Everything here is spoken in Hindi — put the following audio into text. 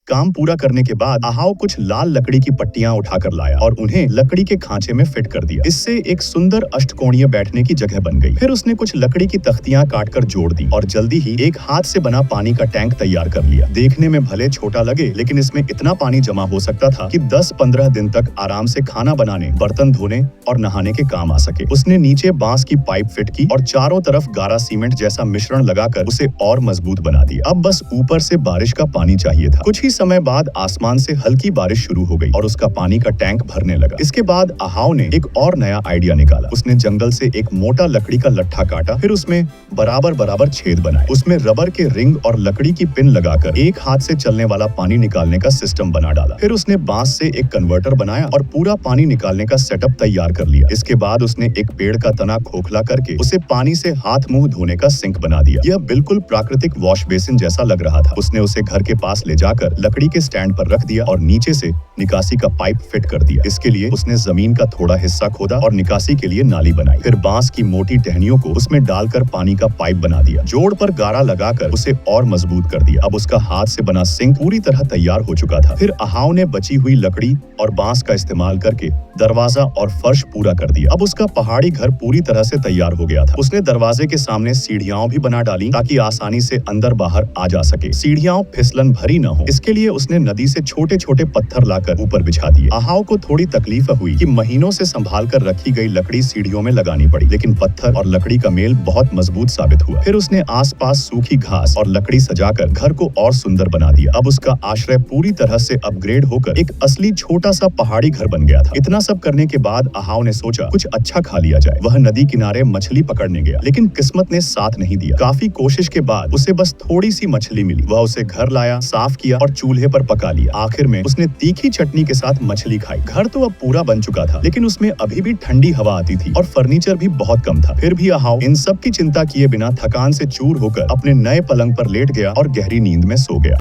काम पूरा करने के बाद अहाव कुछ लाल लकड़ी की पट्टियां उठाकर लाया और उन्हें लकड़ी के खांचे में फिट कर दिया। इससे एक सुंदर अष्टकोणीय बैठने की जगह बन गई। फिर उसने कुछ लकड़ी की तख्तियां काटकर जोड़ दी और जल्दी ही एक हाथ से बना पानी का टैंक तैयार कर लिया। देखने में भले छोटा लगे, लेकिन इसमें इतना पानी जमा हो सकता था कि 10-15 दिन तक आराम से खाना बनाने, बर्तन धोने और नहाने के काम आ सके। उसने नीचे बांस की पाइप फिट की और चारों तरफ गारा सीमेंट जैसा मिश्रण लगाकर उसे और मजबूत बना दिया। अब बस ऊपर से बारिश का पानी चाहिए था। कुछ ही समय बाद आसमान से हल्की बारिश शुरू हो गई और उसका पानी का टैंक भरने लगा। इसके बाद अहाव ने एक और नया आइडिया निकाला। उसने जंगल से एक मोटा लकड़ी का लट्ठा काटा, फिर उसमें बराबर छेद बनाए। उसमें रबर के रिंग और लकड़ी की पिन लगाकर एक हाथ से चलने वाला पानी निकालने का सिस्टम बना डाला। फिर उसने बांस से एक कन्वर्टर बनाया और पूरा पानी निकालने का सेटअप तैयार कर लिया। इसके बाद उसने एक पेड़ का तना खोखला करके उसे पानी से हाथ मुंह धोने का सिंक बना दिया। यह बिल्कुल प्राकृतिक वॉश बेसिन जैसा लग रहा था। उसने उसे घर के पास ले जाकर लकड़ी के स्टैंड पर रख दिया और नीचे से निकासी का पाइप फिट कर दिया। इसके लिए उसने जमीन का थोड़ा हिस्सा खोदा और निकासी के लिए नाली बनाई। फिर बांस की मोटी टहनियों को उसमें डालकर पानी का पाइप बना दिया। जोड़ पर गारा लगाकर उसे और मजबूत कर दिया। अब उसका हाथ से बना सिंक पूरी तरह तैयार हो चुका था। फिर अहाव ने बची हुई लकड़ी और बांस का इस्तेमाल करके दरवाजा और फर्श पूरा कर दिया। अब उसका पहाड़ी घर पूरी तरह से तैयार हो गया था। उसने दरवाजे के सामने सीढ़ियां भी बना डाली ताकि आसानी से अंदर बाहर आ जा सके। सीढ़ियां फिसलन भरी न हो, इसके लिए उसने नदी से छोटे-छोटे पत्थर लाकर ऊपर बिछा दिए। अहाव को थोड़ी तकलीफ हुई कि महीनों से संभाल कर रखी गई लकड़ी सीढ़ियों में लगानी पड़ी, लेकिन पत्थर और लकड़ी का मेल बहुत मजबूत साबित हुआ। फिर उसने आसपास सूखी घास और लकड़ी सजाकर घर को और सुंदर बना दिया। अब उसका आश्रय पूरी तरह से अपग्रेड होकर एक असली छोटा सा पहाड़ी घर बन गया था। इतना सब करने के बाद अहाव ने सोचा कुछ अच्छा खा लिया जाए। वह नदी किनारे मछली पकड़ने गया, लेकिन किस्मत ने साथ नहीं दिया। काफी कोशिश के बाद उसे बस थोड़ी सी मछली मिली। वह उसे घर लाया, साफ किया और चूल्हे पर पका लिया। आखिर में उसने तीखी चटनी के साथ मछली खाई। घर तो अब पूरा बन चुका था, लेकिन उसमें अभी भी ठंडी हवा आती थी और फर्नीचर भी बहुत कम था। फिर भी अहाव इन सब की चिंता किए बिना थकान से चूर होकर अपने नए पलंग पर लेट गया और गहरी नींद में सो गया।